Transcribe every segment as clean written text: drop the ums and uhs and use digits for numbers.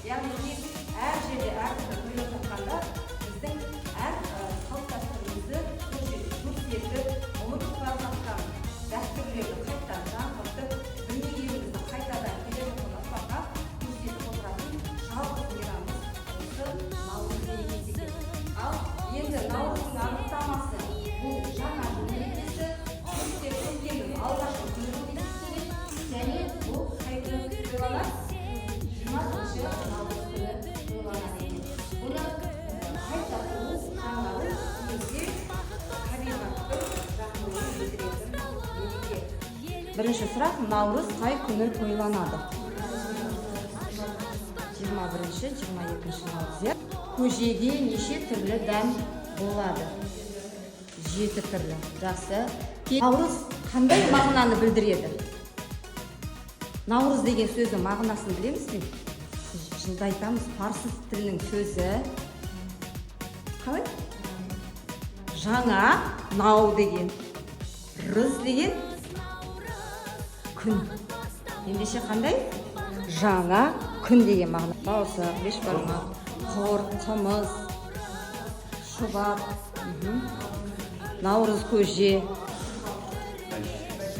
яғни біз әр жерде әртүрлі тойлап жатқанда біздің әр салт дәстүрімізді көрсетіп, ұмытып бара жатқан дәстүрлерді қайтадан жаңғыртып, білмегенімізді қайтадан келе жатқан ұрпаққа көрсетіп отыратын жалғыз мейрамымыз осы Наурыз мерекесі екен. Ал енді Наурыздың анықтамасы бұл жаңа жыл мерекесі, күзде көктемнің алғашқы күні болып есептеледі және бұл қай күні тойланады? 20-шы наурыз күні тойланады екен. Бұны қайта құру жаңару немесе табиғаттың жақындығын білдіретін мереке. Бірінші сұрақ, наурыз қай күні тойланады? 21-ші, 22-ші наурыз. Көжеде неше түрлі дәм болады? 7 түрлі. Жақсы. Наурыз қандай мағынаны білдіреді? Наурыз деген сөздің мағынасын білеміз бе? Жылда айтамыз, парсы тілінің сөзі қалай? Жаңа, нау деген, рыз деген күн. Ендеше қандай? Жаңа күн деген мағына. Бауырсақ, бешбармақ, қор, қымыз, шұбат, наурыз көже,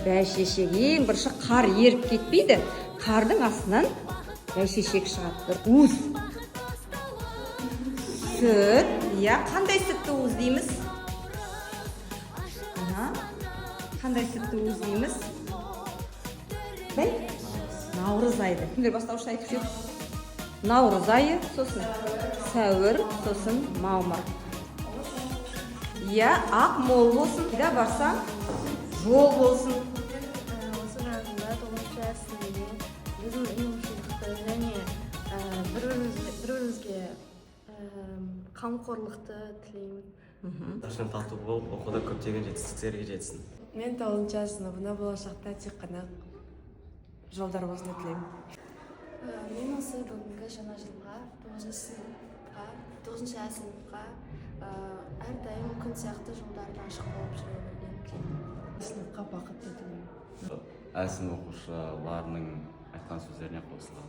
бәйшешек. Ең бірінші қар еріп кетпейді. Қардың астынан бәйшешек шығады. Бір уыз. Сүт. Қандай сүтті уыз дейміз? Қандай сүтті уыз дейміз? Наурыз айды. Кімдер бастауыш айтып жүр? Наурыз айы, сосын сәуір, сосын мамыр. Ақ мол болсын, да барсаң, жол болсын. Осы жағында 9-шы әсінде өзім ұйымшылықты және бір-бірімізге қамқорлықты тілеймін. Шын тату болып, оқуда көптеген жетістіктерге жетсін. Мен 9-шы сыныбына болашақта тек қана жолдар болсын тілеймін. Мен осы бүгінгі жаңа жылға 9-шы сыныпқа әрдайым күн сияқты жолдарды ашық болып жүре берген тілеймін. Сыныпқа бақытты тілеймін. Әсін оқушыларының айтқан сөздеріне қосылған.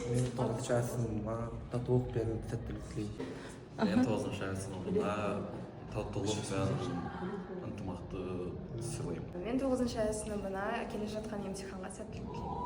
Мен 9-шы сыныпқа татулық пен сәттілік тілеймін. Мен 9-шы сыныпқа татулық пен ынтымақты сыйлаймын. Мен 9-шы сыныбына келе жатқан емтиханға сәттілік тілеймін.